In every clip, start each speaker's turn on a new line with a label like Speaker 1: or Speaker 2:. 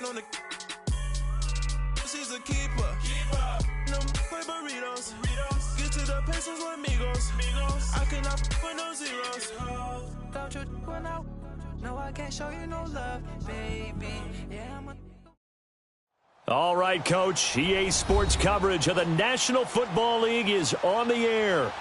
Speaker 1: on the. She's a keeper. No play burritos. Get to the pesos with amigos. I cannot with no zeros.
Speaker 2: Don't you run out? No, I can't show you no love, baby. Yeah, I'm a...
Speaker 3: All right, Coach. EA Sports coverage of the National Football League is on the air.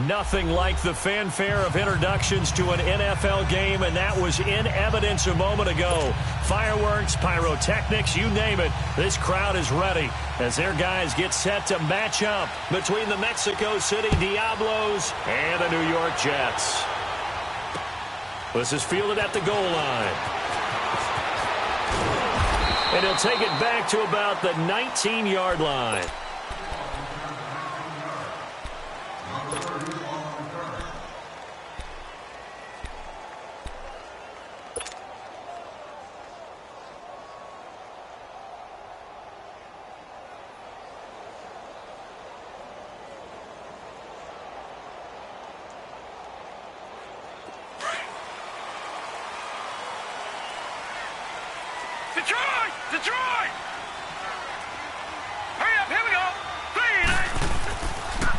Speaker 3: Nothing like the fanfare of introductions to an NFL game, and that was in evidence a moment ago. Fireworks, pyrotechnics, you name it. This crowd is ready as their guys get set to match up between the Mexico City Diablos and the New York Jets. This is fielded at the goal line. And he'll take it back to about the 19-yard line.
Speaker 4: Detroit! Hurry up, here we go.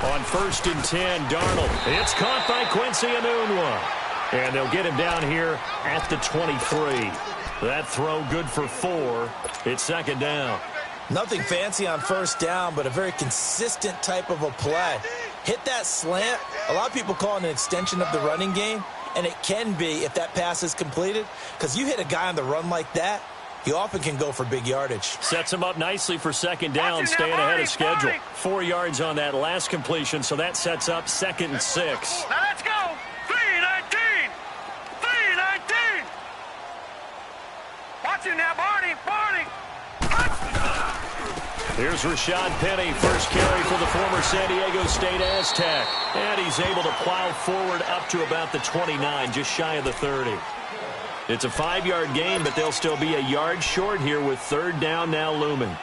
Speaker 4: 3
Speaker 3: On 1st and 10, Darnold. It's caught by Quincy Enunwa. And they'll get him down here at the 23. That throw good for 4. It's 2nd down.
Speaker 5: Nothing fancy on 1st down, but a very consistent type of a play. Hit that slant. A lot of people call it an extension of the running game, and it can be if that pass is completed, because you hit a guy on the run like that, you often can go for big yardage.
Speaker 3: Sets him up nicely for 2nd down, staying ahead of schedule. 4 yards on that last completion, so that sets up 2nd and 6.
Speaker 4: Now let's go. 3-19. 3-19. Watch him now, Barney.
Speaker 3: Here's Rashad Penny, first carry for the former San Diego State Aztec. And he's able to plow forward up to about the 29, just shy of the 30. It's a 5-yard gain, but they'll still be a yard short here with 3rd down now looming.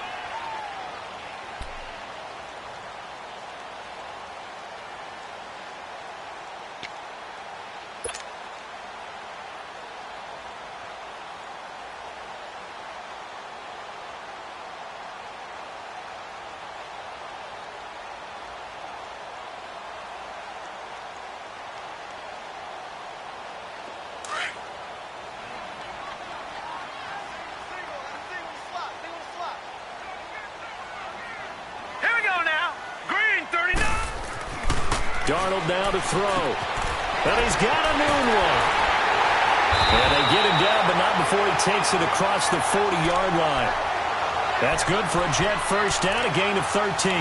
Speaker 3: Darnold now to throw. And he's got a new one. And they get him down, but not before he takes it across the 40-yard line. That's good for a Jet first down, a gain of 13.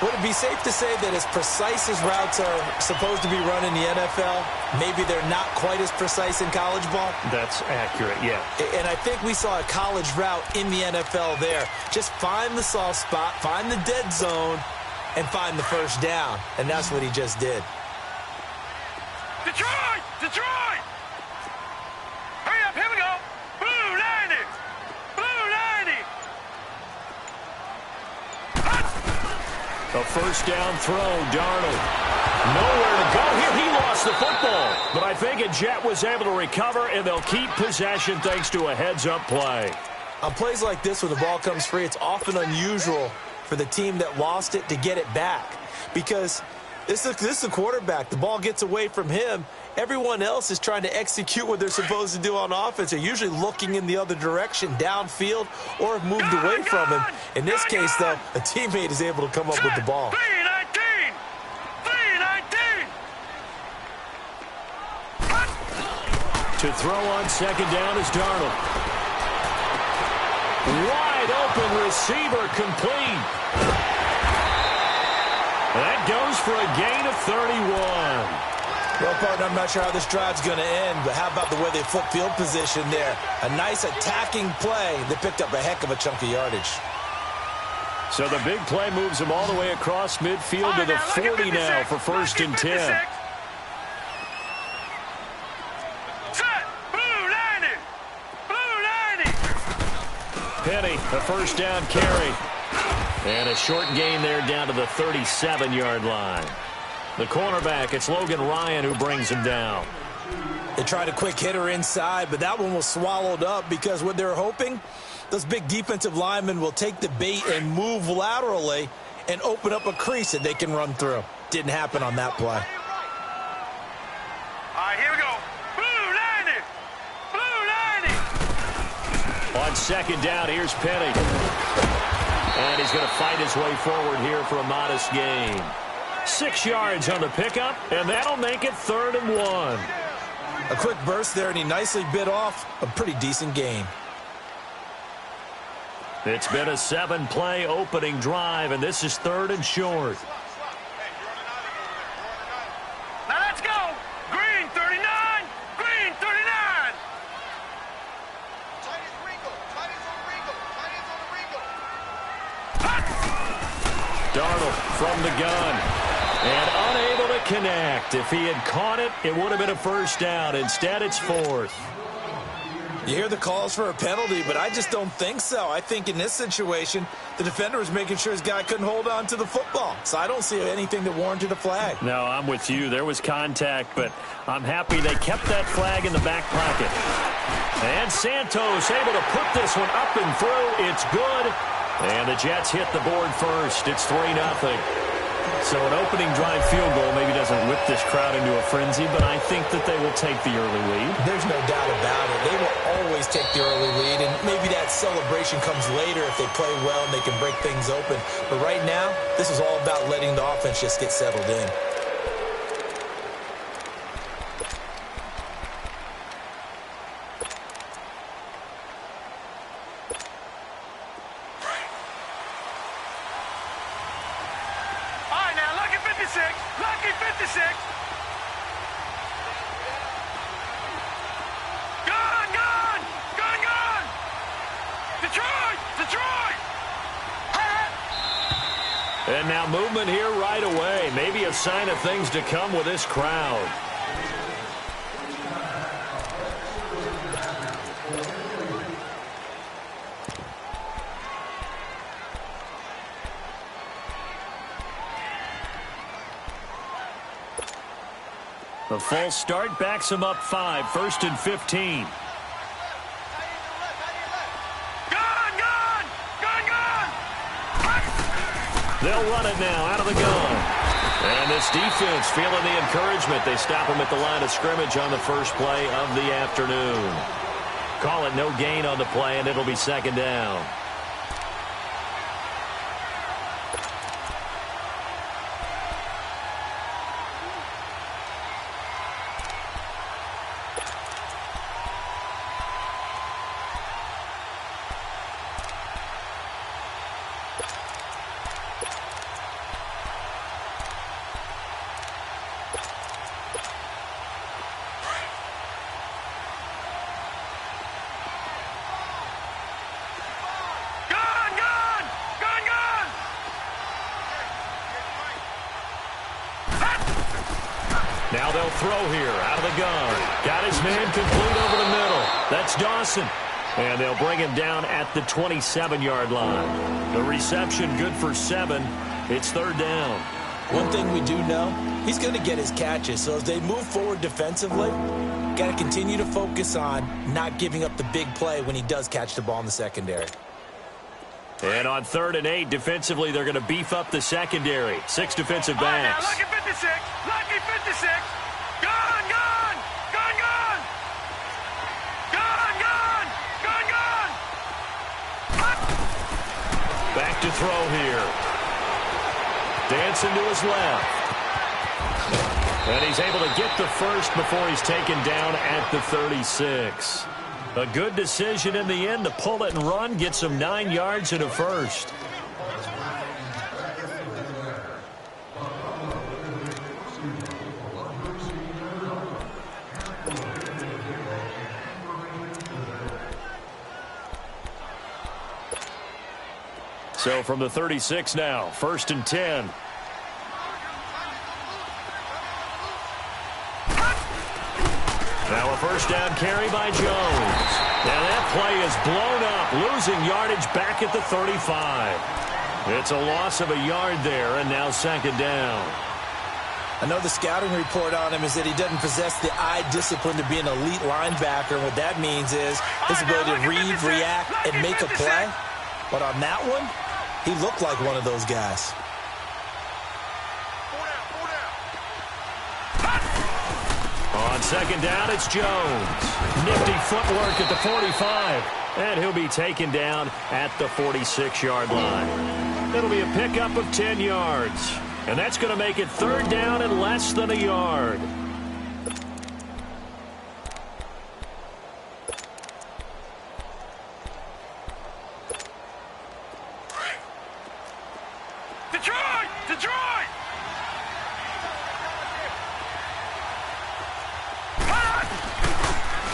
Speaker 5: Would it be safe to say that as precise as routes are supposed to be run in the NFL, maybe they're not quite as precise in college ball?
Speaker 3: That's accurate, yeah.
Speaker 5: And I think we saw a college route in the NFL there. Just find the soft spot, find the dead zone, and find the first down. And that's what he just did.
Speaker 4: Detroit! Detroit! Hurry up, here we go. Blue 90! Blue 90!
Speaker 3: A first down throw, Darnold. Nowhere to go here. He lost the football. But I think a Jet was able to recover, and they'll keep possession thanks to a heads-up play.
Speaker 5: On plays like this where the ball comes free, it's often unusual for the team that lost it to get it back, because this is the quarterback. The ball gets away from him. Everyone else is trying to execute what they're supposed to do on offense. They're usually looking in the other direction, downfield, or have moved away from him. In this case, though, a teammate is able to come up with the ball.
Speaker 4: 3-19! 3-19!
Speaker 3: To throw on second down is Darnold. Wide open receiver complete. That goes for a gain of 31.
Speaker 5: Well, partner, I'm not sure how this drive's going to end, but how about the way they flip field position there? A nice attacking play that picked up a heck of a chunk of yardage.
Speaker 3: So the big play moves them all the way across midfield to the 40 now for 1st and 10. Penny, a first down carry. And a short gain there down to the 37-yard line. The cornerback, it's Logan Ryan who brings him down.
Speaker 5: They tried a quick hitter inside, but that one was swallowed up because what they're hoping, those big defensive linemen will take the bait and move laterally and open up a crease that they can run through. Didn't happen on that play.
Speaker 4: All right, here we go. Blue 90. Blue 90.
Speaker 3: On second down, here's Penny. And he's going to fight his way forward here for a modest gain. 6 yards on the pickup, and that'll make it 3rd and 1.
Speaker 5: A quick burst there, and he nicely bit off a pretty decent gain.
Speaker 3: It's been a 7-play opening drive, and this is 3rd and short.
Speaker 4: Now let's go. Green 39. Green 39.
Speaker 3: Darnold from the gun. And unable to connect. If he had caught it, it would have been a first down. Instead, it's 4th.
Speaker 5: You hear the calls for a penalty, but I just don't think so. I think in this situation, the defender was making sure his guy couldn't hold on to the football. So I don't see anything that warranted a flag.
Speaker 3: No, I'm with you. There was contact, but I'm happy they kept that flag in the back pocket. And Santos able to put this one up and through. It's good. And the Jets hit the board first. It's 3-0. So an opening drive field goal maybe doesn't whip this crowd into a frenzy, but I think that they will take the early lead.
Speaker 5: There's no doubt about it. They will always take the early lead, and maybe that celebration comes later if they play well and they can break things open. But right now, this is all about letting the offense just get settled in.
Speaker 4: Lucky 56. Gone. Detroit.
Speaker 3: And now movement here right away. Maybe a sign of things to come with this crowd. The false start backs him up 5, 1st and 15.
Speaker 4: Gone.
Speaker 3: They'll run it now out of the gun. And this defense feeling the encouragement. They stop him at the line of scrimmage on the first play of the afternoon. Call it no gain on the play, and it'll be 2nd down. Now they'll throw here out of the gun. Got his man complete over the middle. That's Dawson. And they'll bring him down at the 27-yard line. The reception good for 7. It's 3rd down.
Speaker 5: One thing we do know, he's going to get his catches. So as they move forward defensively, got to continue to focus on not giving up the big play when he does catch the ball in the secondary.
Speaker 3: And on 3rd and 8, defensively, they're going to beef up the secondary. 6 defensive backs.
Speaker 4: Lucky 56. Gone.
Speaker 3: Back to throw here. Dancing to his left. And he's able to get the first before he's taken down at the 36. A good decision in the end to pull it and run, get some 9 yards and a first. So from the 36 now, 1st and 10. Now a first down carry by Jones. Now that play is blown up, losing yardage back at the 35. It's a loss of a yard there, and now 2nd down.
Speaker 5: I know the scouting report on him is that he doesn't possess the eye discipline to be an elite linebacker. And what that means is his ability to read, react, and make a play. But on that one, he looked like one of those guys.
Speaker 3: On second down, it's Jones. Nifty footwork at the 45. And he'll be taken down at the 46-yard line. It'll be a pickup of 10 yards. And that's going to make it third down and less than a yard.
Speaker 4: Detroit! Detroit!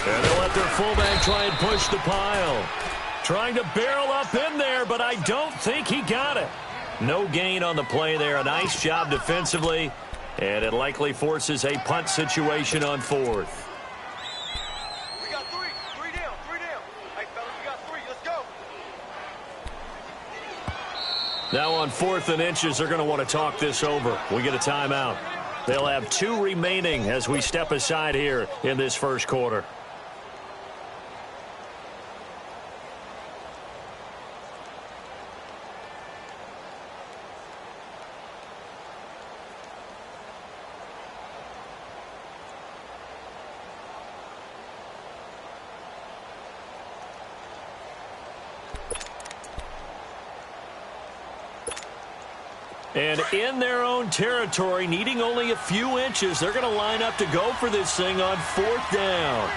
Speaker 3: And they'll let their fullback try and push the pile. Trying to barrel up in there, but I don't think he got it. No gain on the play there. A nice job defensively, and it likely forces a punt situation on fourth.
Speaker 4: We got three. Three down. Hey, fellas, we got three. Let's go.
Speaker 3: Now on 4th and inches, they're going to want to talk this over. We get a timeout. They'll have 2 remaining as we step aside here in this first quarter. And in their own territory, needing only a few inches, they're going to line up to go for this thing on 4th down.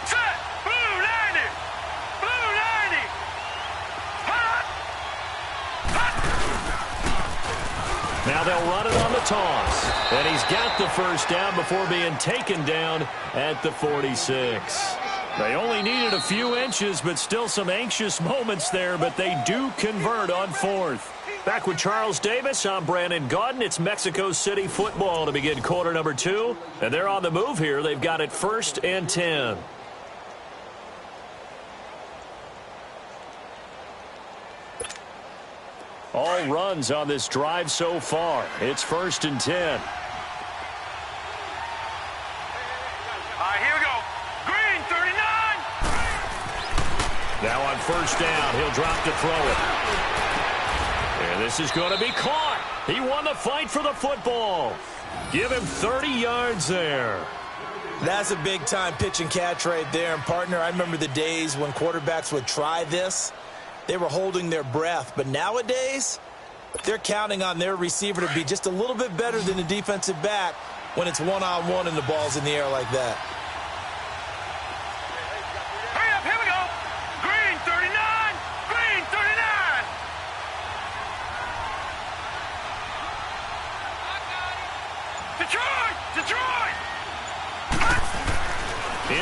Speaker 4: Set! Blue 90! Blue 90! Hot! Hot!
Speaker 3: Now they'll run it on the toss. And he's got the first down before being taken down at the 46. They only needed a few inches, but still some anxious moments there, but they do convert on 4th. Back with Charles Davis, I'm Brandon Gaudin. It's Mexico City football to begin quarter number 2. And they're on the move here. They've got it 1st and 10. All runs on this drive so far. It's 1st and 10.
Speaker 4: All right, here we go. Green, 39!
Speaker 3: Now on 1st down, he'll drop to throw it. And this is going to be caught. He won the fight for the football. Give him 30 yards there.
Speaker 5: That's a big-time pitch and catch right there. And, partner, I remember the days when quarterbacks would try this. They were holding their breath. But nowadays, they're counting on their receiver to be just a little bit better than the defensive back when it's one-on-one and the ball's in the air like that.
Speaker 4: Hurry up, here we go. Green, 39! Green, 39! Detroit! Detroit!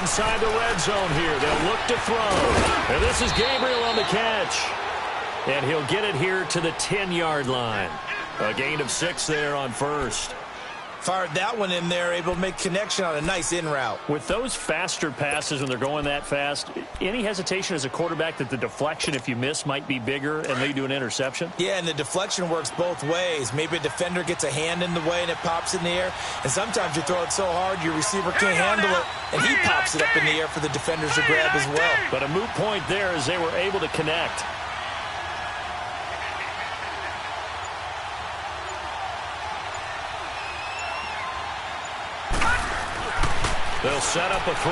Speaker 3: Inside the red zone here. They'll look to throw. And this is Gabriel on the catch. And he'll get it here to the 10-yard line. A gain of 6 there on 1st.
Speaker 5: Fired that one in there, able to make connection on a nice in route.
Speaker 3: With those faster passes when they're going that fast, any hesitation as a quarterback that the deflection, if you miss, might be bigger and lead to an interception?
Speaker 5: Yeah, and the deflection works both ways. Maybe a defender gets a hand in the way and it pops in the air. And sometimes you throw it so hard your receiver can't handle it, and he pops it up in the air for the defenders to grab as well.
Speaker 3: But a moot point there as they were able to connect. They'll set up a throw.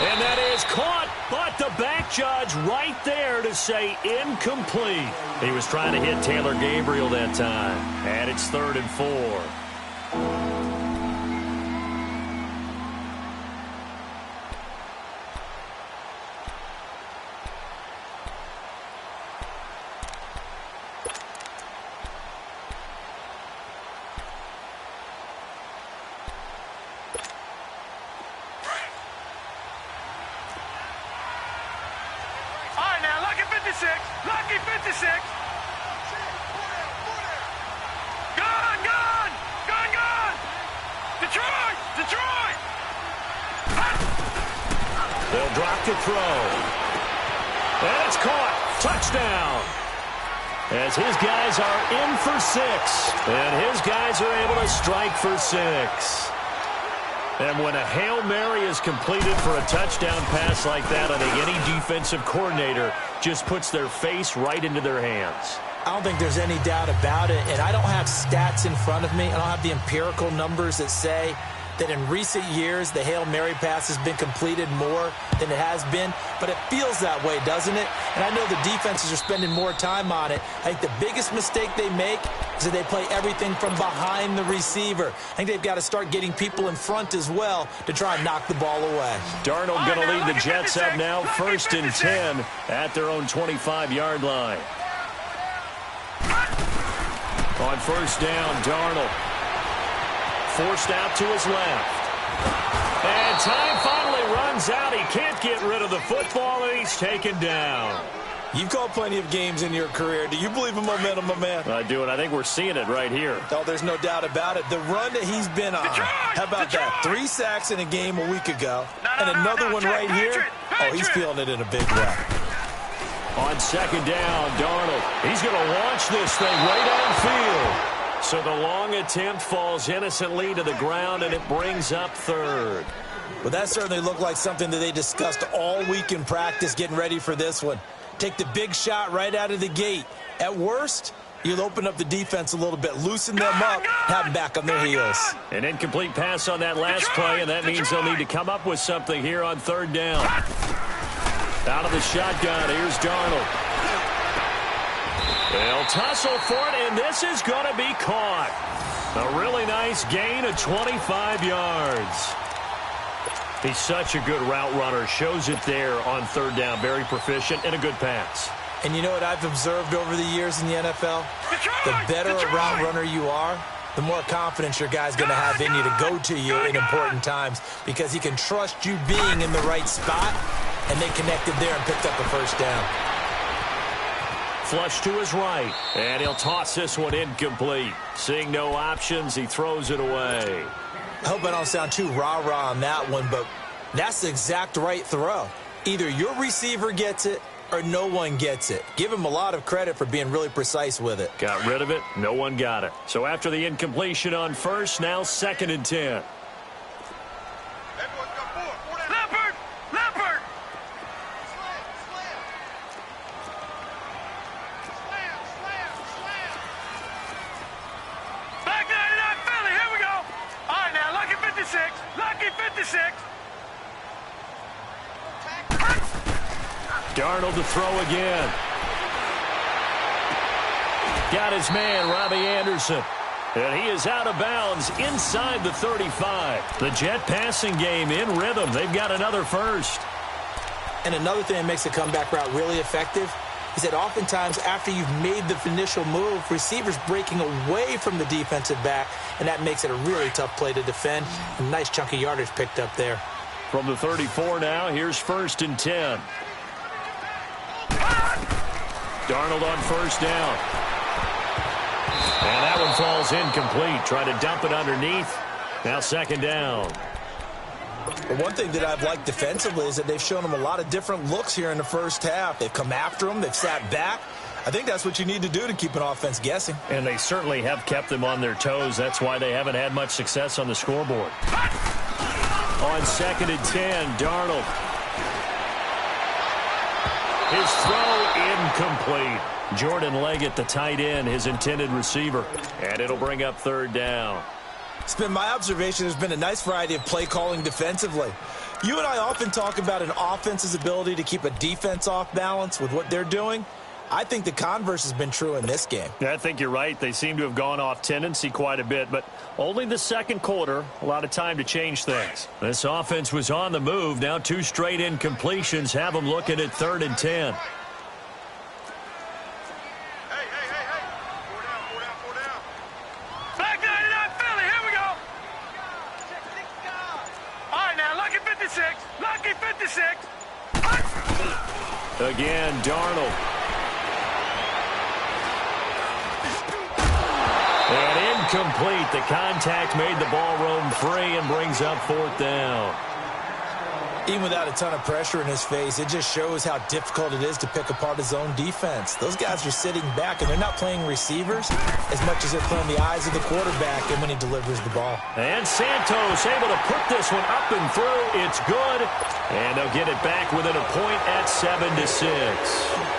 Speaker 3: And that is caught, but the back judge right there to say incomplete. He was trying to hit Taylor Gabriel that time. And it's 3rd and 4.
Speaker 4: Lucky 56. Gone, gone, gone, gone. Detroit, Detroit.
Speaker 3: They'll drop to throw. And it's caught. Touchdown. as his guys are in for 6. And his guys are able to strike for 6. And when a Hail Mary is completed for a touchdown pass like that, I think any defensive coordinator just puts their face right into their hands.
Speaker 5: I don't think there's any doubt about it, and I don't have stats in front of me. I don't have the empirical numbers that say that in recent years the Hail Mary pass has been completed more than it has been, but it feels that way, doesn't it? And I know the defenses are spending more time on it. I think the biggest mistake they make is that they play everything from behind the receiver. I think they've got to start getting people in front as well to try and knock the ball away. Darnold
Speaker 3: going to lead the Jets up now, 1st and 10 at their own 25-yard line. On 1st down, Darnold forced out to his left. And time finally runs out. He can't get rid of the football, and he's taken down.
Speaker 5: You've called plenty of games in your career. Do you believe in momentum, my man?
Speaker 3: I do, and I think we're seeing it right here.
Speaker 5: Oh, there's no doubt about it. The run that he's been on. How about that? 3 sacks in a game a week ago. And another one right here. Oh, he's feeling it in a big way.
Speaker 3: On 2nd down, Darnold. He's going to launch this thing way downfield. So the long attempt falls innocently to the ground, and it brings up 3rd.
Speaker 5: Well, that certainly looked like something that they discussed all week in practice getting ready for this one. Take the big shot right out of the gate. At worst, you'll open up the defense a little bit, loosen them up, have them back on their heels.
Speaker 3: An incomplete pass on that last play, and that means they'll need to come up with something here on 3rd down. Out of the shotgun, here's Darnold. They'll tussle for it, and this is going to be caught. A really nice gain of 25 yards. He's such a good route runner. Shows it there on 3rd down. Very proficient and a good pass.
Speaker 5: And you know what I've observed over the years in the NFL? The better a route runner you are, the more confidence your guy's going to have in you to go to you in important times, because he can trust you being in the right spot, and they connected there and picked up a 1st down.
Speaker 3: Flush to his right, and he'll toss this one incomplete. Seeing no options, he throws it away.
Speaker 5: I hope I don't sound too rah-rah on that one, but that's the exact right throw. Either your receiver gets it or no one gets it. Give him a lot of credit for being really precise with it.
Speaker 3: Got rid of it. No one got it. So after the incompletion on 1st, now 2nd and 10. Darnold to throw again. Got his man, Robbie Anderson. And he is out of bounds inside the 35. The Jet passing game in rhythm. They've got another 1st.
Speaker 5: And another thing that makes the comeback route really effective is that oftentimes after you've made the initial move, receivers breaking away from the defensive back, and that makes it a really tough play to defend. A nice chunk of yardage picked up there.
Speaker 3: From the 34 now, here's 1st and 10. Darnold on 1st down. And that one falls incomplete. Trying to dump it underneath. Now 2nd down.
Speaker 5: But one thing that I've liked defensively is that they've shown them a lot of different looks here in the 1st half. They've come after them. They've sat back. I think that's what you need to do to keep an offense guessing.
Speaker 3: And they certainly have kept them on their toes. That's why they haven't had much success on the scoreboard. On 2nd and 10, Darnold. His throw incomplete. Jordan Leggett, the tight end, his intended receiver. And it'll bring up 3rd down.
Speaker 5: It's been my observation there's been a nice variety of play calling defensively. You and I often talk about an offense's ability to keep a defense off balance with what they're doing. I think the converse has been true in this game.
Speaker 3: Yeah, I think you're right. They seem to have gone off tendency quite a bit, but only the 2nd quarter, a lot of time to change things. This offense was on the move. Now 2 straight incompletions have them looking at 3rd and 10.
Speaker 4: Back 99 Philly, here we go. All right, now, lucky 56. Lucky 56.
Speaker 3: Again, Darnold. And incomplete. The contact made the ball roam free and brings up 4th down.
Speaker 5: Even without a ton of pressure in his face, it just shows how difficult it is to pick apart his own defense. Those guys are sitting back, and they're not playing receivers as much as they're playing the eyes of the quarterback and when he delivers the ball.
Speaker 3: And Santos able to put this one up and through. It's good. And they'll get it back within a point at 7-6.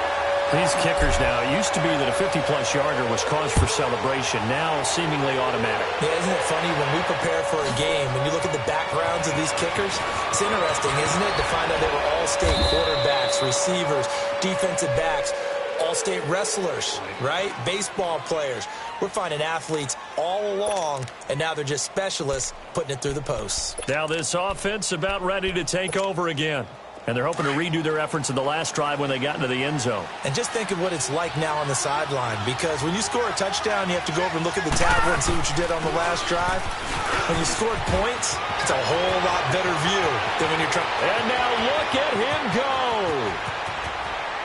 Speaker 3: These kickers now, it used to be that a 50-plus yarder was cause for celebration. Now seemingly automatic.
Speaker 5: Yeah, isn't it funny when we prepare for a game, when you look at the backgrounds of these kickers, it's interesting, isn't it, to find out they were all-state quarterbacks, receivers, defensive backs, all-state wrestlers, right? Baseball players. We're finding athletes all along, and now they're just specialists putting it through the posts.
Speaker 3: Now this offense about ready to take over again. And they're hoping to redo their efforts in the last drive when they got into the end zone.
Speaker 5: And just think of what it's like now on the sideline, because when you score a touchdown, you have to go over and look at the tablet and see what you did on the last drive. When you scored points, it's a whole lot better view than when you're trying.
Speaker 3: And now look at him go.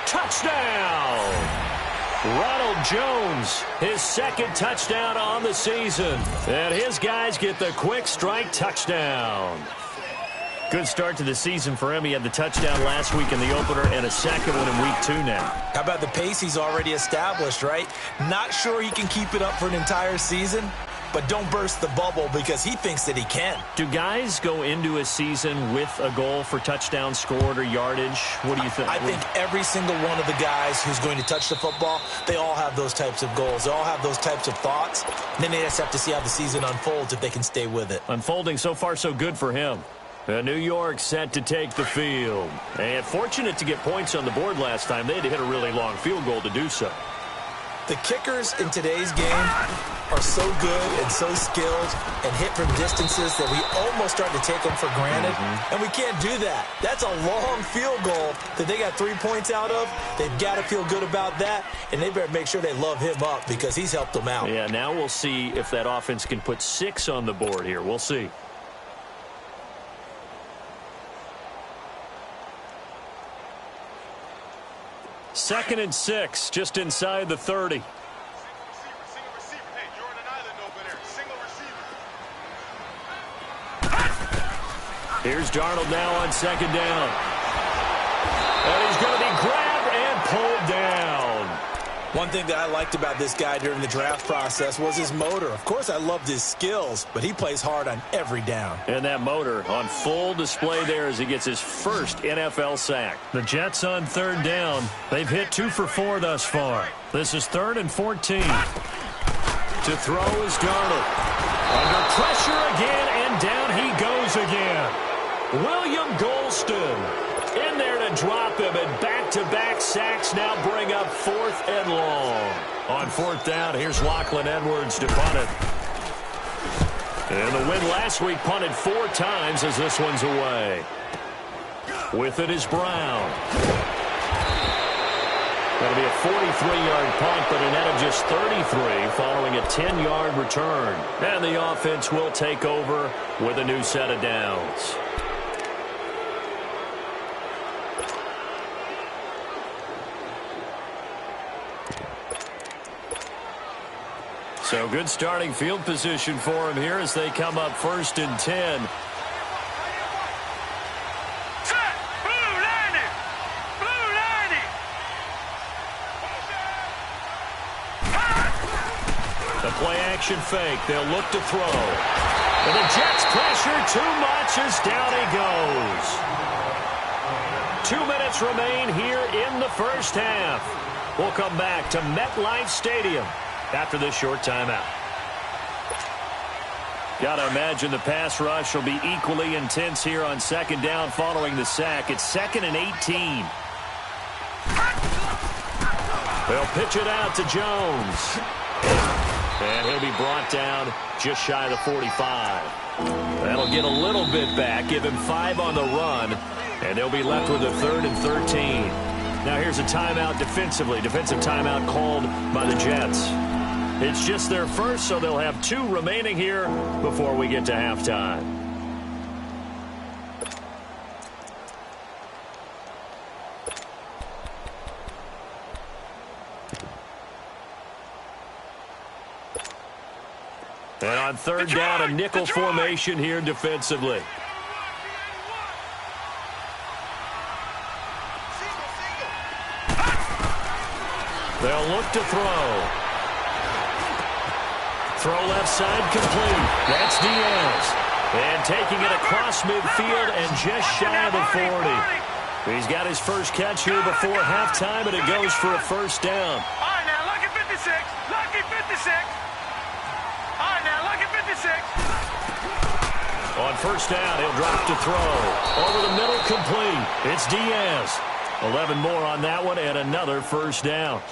Speaker 3: Touchdown. Ronald Jones, his second touchdown on the season. And his guys get the quick strike touchdown. Good start to the season for him. He had the touchdown last week in the opener and a second one in week 2 now.
Speaker 5: How about the pace he's already established, right? Not sure he can keep it up for an entire season, but don't burst the bubble because he thinks that he can.
Speaker 3: Do guys go into a season with a goal for touchdowns scored or yardage? What do you think?
Speaker 5: I think every single one of the guys who's going to touch the football, they all have those types of goals. They all have those types of thoughts. And then they just have to see how the season unfolds if they can stay with it.
Speaker 3: Unfolding so far so good for him. New York set to take the field. And fortunate to get points on the board last time. They had to hit a really long field goal to do so.
Speaker 5: The kickers in today's game are so good and so skilled and hit from distances that we almost start to take them for granted. And we can't do that. That's a long field goal that they got 3 points out of. They've got to feel good about that, and they better make sure they love him up because he's helped them out.
Speaker 3: Yeah, now we'll see if that offense can put 6 on the board here. We'll see. Second and 6, just inside the 30. Here's Darnold now on second down. And he's going to be grabbed and pulled down.
Speaker 5: One thing that I liked about this guy during the draft process was his motor. Of course, I loved his skills, but he plays hard on every down.
Speaker 3: And that motor on full display there as he gets his first NFL sack. The Jets on third down. They've hit 2 for 4 thus far. This is 3rd and 14. To throw is Darnold. Under pressure again, and down he goes again. William Golston in there to drop him, and back-to-back sacks now bring up 4th and long. On 4th down, here's Lachlan Edwards to punt it. And the win last week punted 4 times as this one's away. With it is Brown. That'll be a 43-yard punt, but a net of just 33 following a 10-yard return. And the offense will take over with a new set of downs. So good starting field position for him here as they come up 1st and 10.
Speaker 4: Set! Blue landing! Blue landing!
Speaker 3: The play action fake. They'll look to throw. And the Jets pressure too much as down he goes. 2 minutes remain here in the first half. We'll come back to MetLife Stadium after this short timeout. Got to imagine the pass rush will be equally intense here on second down following the sack. It's 2nd and 18. They'll pitch it out to Jones. And he'll be brought down just shy of the 45. That'll get a little bit back, give him 5 on the run, and they'll be left with a 3rd and 13. Now here's a timeout defensively. Defensive timeout called by the Jets. It's just their first, so they'll have 2 remaining here before we get to halftime. And on third down, a nickel formation here defensively. They'll look to throw. Throw left side complete. That's Diaz. And taking it across midfield and just shy of the 40. He's got his first catch here before halftime, and it goes for a first down.
Speaker 4: All right, now, lucky 56. Lucky 56. All right, now, lucky 56.
Speaker 3: On first down, he'll drop to throw. Over the middle, complete. It's Diaz. 11 more on that one, and another first down.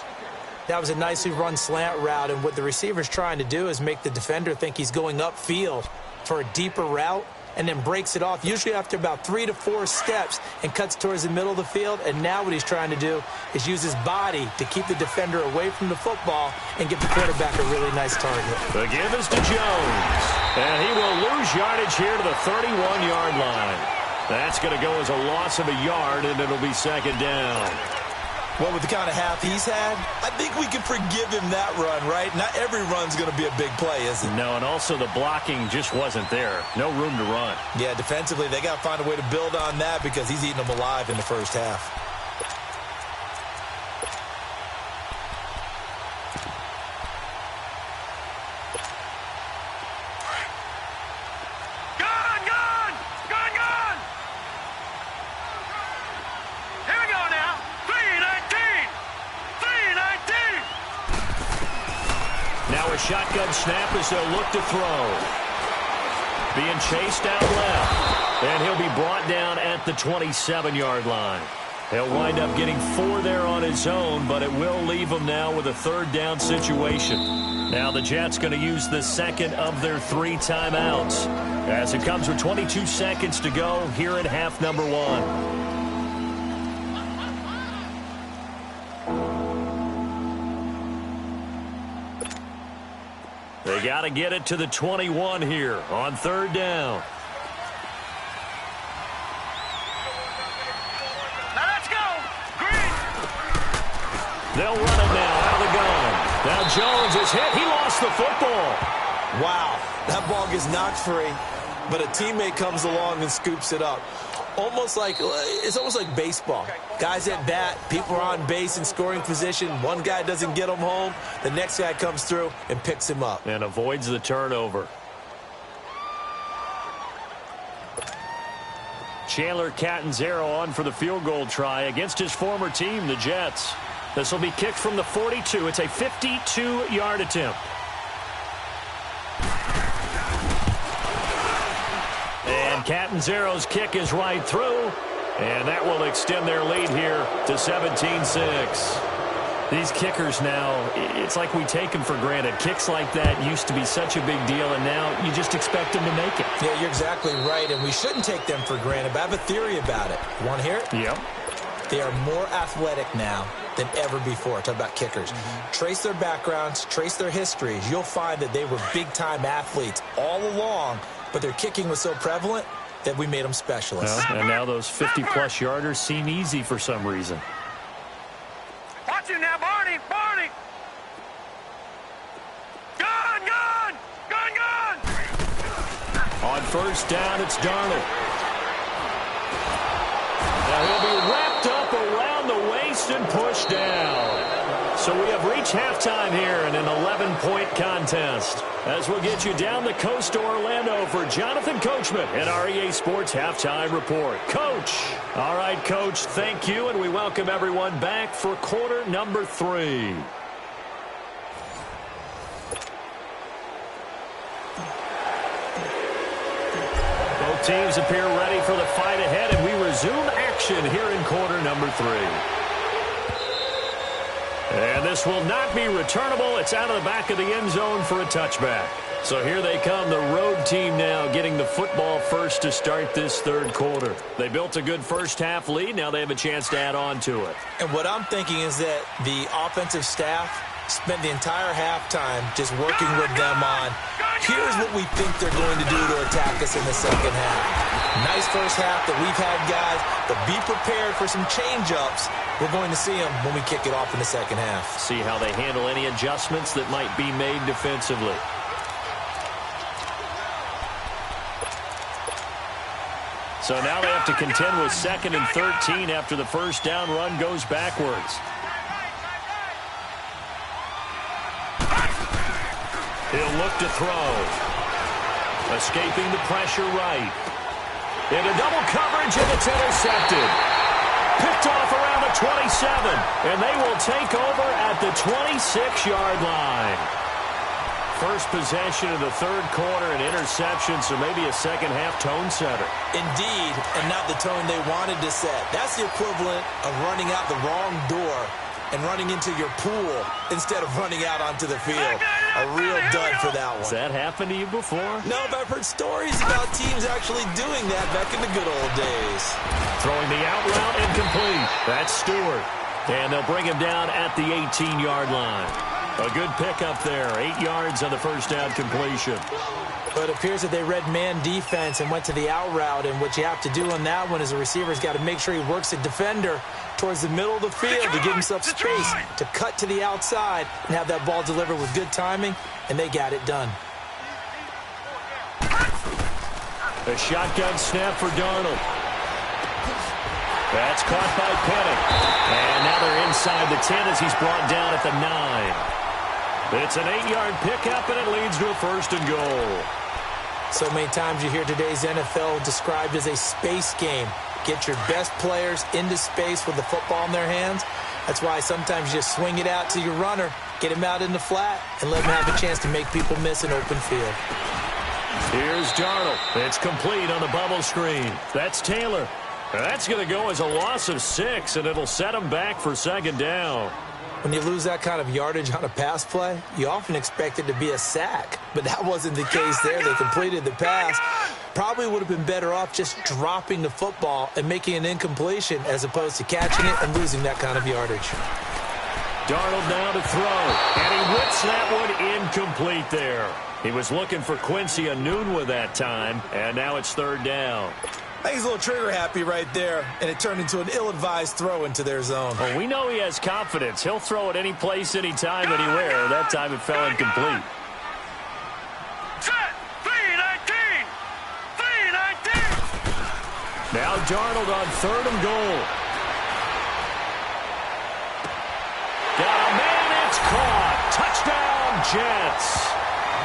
Speaker 5: That was a nicely run slant route, and what the receiver's trying to do is make the defender think he's going upfield for a deeper route, and then breaks it off, usually after about 3 to 4 steps, and cuts towards the middle of the field. And now what he's trying to do is use his body to keep the defender away from the football and give the quarterback a really nice target.
Speaker 3: The give is to Jones, and he will lose yardage here to the 31-yard line. That's going to go as a loss of a yard, and it'll be second down.
Speaker 5: Well, with the kind of half he's had, I think we can forgive him that run, right? Not every run's going to be a big play, is it?
Speaker 3: No, and also the blocking just wasn't there. No room to run.
Speaker 5: Yeah, defensively, they got to find a way to build on that because he's eating them alive in the first half.
Speaker 3: Shotgun snap as they'll look to throw. Being chased out left. And he'll be brought down at the 27-yard line. He'll wind up getting 4 there on his own, but it will leave him now with a third down situation. Now the Jets going to use the second of their 3 timeouts as it comes with 22 seconds to go here at half number 1. They got to get it to the 21 here on third down.
Speaker 4: Now let's go. Green.
Speaker 3: They'll run it now out of the gun. Now Jones is hit. He lost the football.
Speaker 5: Wow, that ball gets knocked free, but a teammate comes along and scoops it up. It's almost like baseball. Guys at bat, people are on base in scoring position. One guy doesn't get him home. The next guy comes through and picks him up.
Speaker 3: And avoids the turnover. Chandler Catanzaro on for the field goal try against his former team, the Jets. This will be kicked from the 42. It's a 52-yard attempt. And Catanzaro's kick is right through, and that will extend their lead here to 17-6. These kickers now, it's like we take them for granted. Kicks like that used to be such a big deal, and now you just expect them to make it.
Speaker 5: Yeah, you're exactly right, and we shouldn't take them for granted, but I have a theory about it. You want to hear it?
Speaker 3: Yep.
Speaker 5: They are more athletic now than ever before. Talk about kickers. Trace their backgrounds, trace their histories. You'll find that they were big-time athletes all along, but their kicking was so prevalent that we made them specialists.
Speaker 3: Well, and now those 50-plus yarders seem easy for some reason.
Speaker 4: Watch it now, Barney. Barney. Gun.
Speaker 3: On first down, it's Darnold. Now he'll be wrapped up around the waist and pushed down. So we have reached halftime here in an 11-point contest. As we'll get you down the coast to Orlando for Jonathan Coachman at our EA Sports Halftime Report. Coach. All right, Coach, thank you, and we welcome everyone back for quarter number 3. Both teams appear ready for the fight ahead, and we resume action here in quarter number 3. And this will not be returnable. It's out of the back of the end zone for a touchback. So here they come, the road team now getting the football first to start this third quarter. They built a good first half lead. Now they have a chance to add on to it.
Speaker 5: And what I'm thinking is that the offensive staff spent the entire halftime just working with them on, here's what we think they're going to do to attack us in the second half. Nice first half that we've had, guys, but be prepared for some change-ups. We're going to see them when we kick it off in the second half.
Speaker 3: See how they handle any adjustments that might be made defensively. So now they have to contend with 2nd and 13 after the first down run goes backwards. He'll look to throw. Escaping the pressure right. Into double coverage, and it's intercepted. Picked off around the 27, and they will take over at the 26-yard line. First possession of the third quarter, an interception, so maybe a second-half tone setter.
Speaker 5: Indeed, and not the tone they wanted to set. That's the equivalent of running out the wrong door and running into your pool instead of running out onto the field. A real dud for that one.
Speaker 3: Has that happened to you before?
Speaker 5: No, but I've heard stories about teams actually doing that back in the good old days.
Speaker 3: Throwing the out route incomplete. That's Stewart. And they'll bring him down at the 18-yard line. A good pickup there. 8 yards on the first down completion.
Speaker 5: But it appears that they read man defense and went to the out route. And what you have to do on that one is a receiver's got to make sure he works the defender towards the middle of the field to give himself space to cut to the outside and have that ball delivered with good timing, and they got it done.
Speaker 3: A shotgun snap for Darnold. That's caught by Penning. And now they're inside the 10 as he's brought down at the 9. It's an 8-yard pickup, and it leads to a first and goal.
Speaker 5: So many times you hear today's NFL described as a space game. Get your best players into space with the football in their hands. That's why sometimes you just swing it out to your runner, get him out in the flat, and let him have a chance to make people miss an open field.
Speaker 3: Here's Darnold. It's complete on the bubble screen. That's Taylor. That's going to go as a loss of 6, and it'll set him back for second down.
Speaker 5: When you lose that kind of yardage on a pass play, you often expect it to be a sack. But that wasn't the case there. They completed the pass. Probably would have been better off just dropping the football and making an incompletion as opposed to catching it and losing that kind of yardage.
Speaker 3: Darnold now to throw. And he whips that one incomplete there. He was looking for Quincy Enunwa that time, and now it's third down.
Speaker 5: I think he's a little trigger happy right there, and it turned into an ill-advised throw into their zone.
Speaker 3: Well, we know he has confidence. He'll throw it any place, anytime, anywhere. That time it fell incomplete.
Speaker 4: Set. 3-19. 3-19.
Speaker 3: Now Darnold on third and goal. Got a man, it's caught. Touchdown, Jets.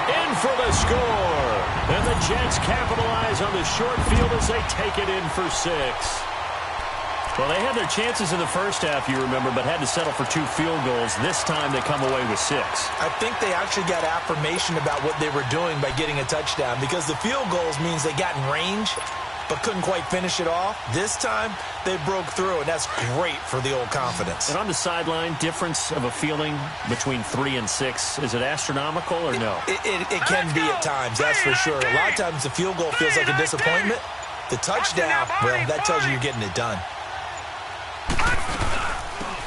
Speaker 3: In for the score. And the Jets capitalize on the short field as they take it in for 6. Well, they had their chances in the first half, you remember, but had to settle for 2 field goals. This time they come away with 6.
Speaker 5: I think they actually got affirmation about what they were doing by getting a touchdown, because the field goals means they got in range but couldn't quite finish it off. This time, they broke through, and that's great for the old confidence.
Speaker 3: And on the sideline, difference of a feeling between 3 and 6, is it astronomical or no?
Speaker 5: It can be at times, that's for sure. A lot of times the field goal feels like a disappointment. The touchdown, well, that tells you you're getting it done.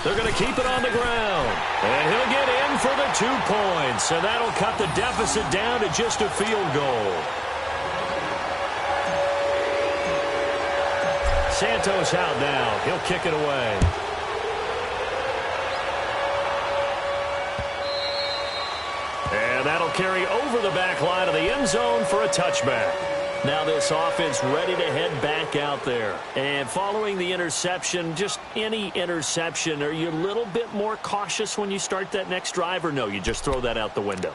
Speaker 3: They're going to keep it on the ground. And he'll get in for the 2 points. And that'll cut the deficit down to just a field goal. Santos out now. He'll kick it away. And that'll carry over the back line of the end zone for a touchback. Now this offense ready to head back out there. And following the interception, just any interception, are you a little bit more cautious when you start that next drive, or no, you just throw that out the window?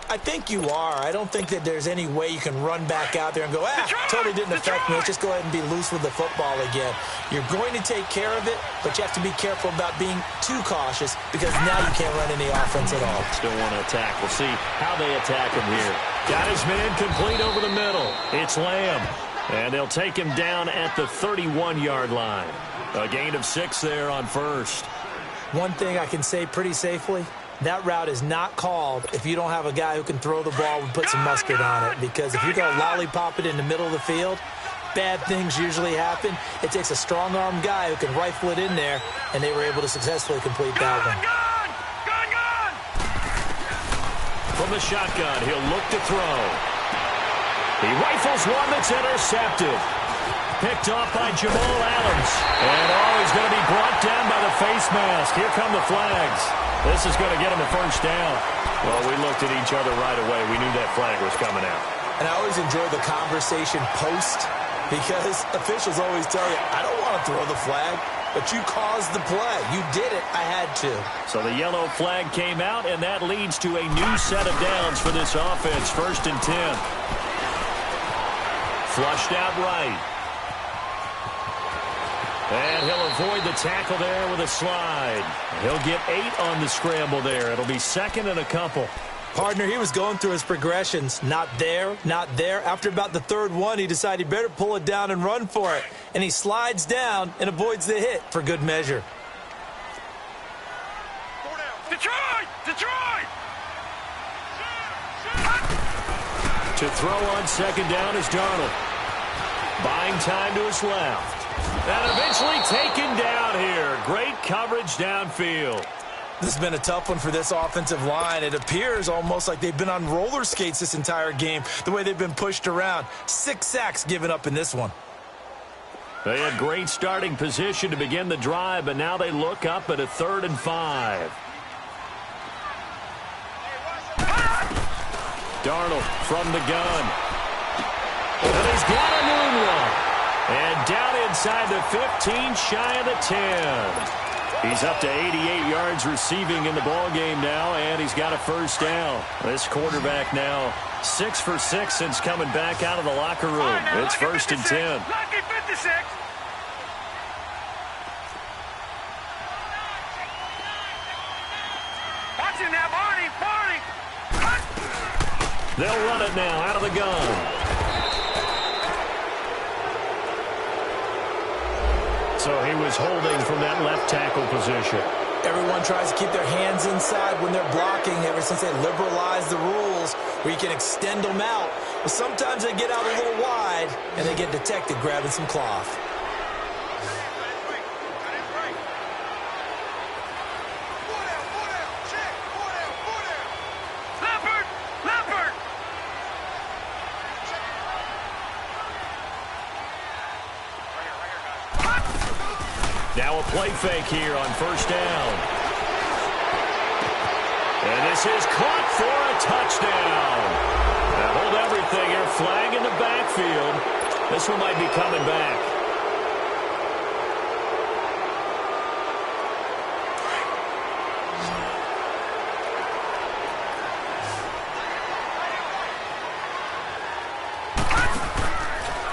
Speaker 5: I think you are. I don't think that there's any way you can run back out there and go, totally didn't affect me. Let's just go ahead and be loose with the football again. You're going to take care of it, but you have to be careful about being too cautious, because now you can't run any offense at all.
Speaker 3: Still want to attack. We'll see how they attack him here. Got his man complete over the middle. It's Lamb. And they'll take him down at the 31-yard line. A gain of 6 there on first.
Speaker 5: One thing I can say pretty safely, that route is not called if you don't have a guy who can throw the ball and put some mustard on it. Because if you go lollipop it in the middle of the field, bad things usually happen. It takes a strong-arm guy who can rifle it in there, and they were able to successfully complete that one.
Speaker 3: From the shotgun, he'll look to throw. He rifles one that's intercepted. Picked off by Jamal Adams. And he's going to be brought down by the face mask. Here come the flags. This is going to get him a first down. Well, we looked at each other right away. We knew that flag was coming out.
Speaker 5: And I always enjoy the conversation post, because officials always tell you, I don't want to throw the flag, but you caused the play. You did it. I had to.
Speaker 3: So the yellow flag came out, and that leads to a new set of downs for this offense. 1st and 10. Flushed out right. And he'll avoid the tackle there with a slide. He'll get 8 on the scramble there. It'll be 2nd and a couple.
Speaker 5: Partner, he was going through his progressions. Not there, not there. After about the 3rd one, he decided he better pull it down and run for it. And he slides down and avoids the hit for good measure.
Speaker 4: Detroit! Detroit!
Speaker 3: To throw on 2nd down is Darnold. Buying time to his left. And eventually taken down here. Great coverage downfield.
Speaker 5: This has been a tough one for this offensive line. It appears almost like they've been on roller skates this entire game, the way they've been pushed around. 6 sacks given up in this one.
Speaker 3: They had great starting position to begin the drive, but now they look up at a 3rd and 5. Darnold from the gun. And he's got a moonwalk. And down inside the 15, shy of the 10. He's up to 88 yards receiving in the ballgame now, and he's got a 1st down. This quarterback now 6 for 6 since coming back out of the locker room.
Speaker 4: Now,
Speaker 3: it's 1st and 10.
Speaker 4: Lucky 56. Watch him now, Barney.
Speaker 3: They'll run it now out of the gun. So he was holding from that left tackle position.
Speaker 5: Everyone tries to keep their hands inside when they're blocking ever since they liberalized the rules where you can extend them out. But sometimes they get out a little wide and they get detected grabbing some cloth.
Speaker 3: Now a play fake here on 1st down. And this is caught for a touchdown. Now hold everything here. Flag in the backfield. This one might be coming back.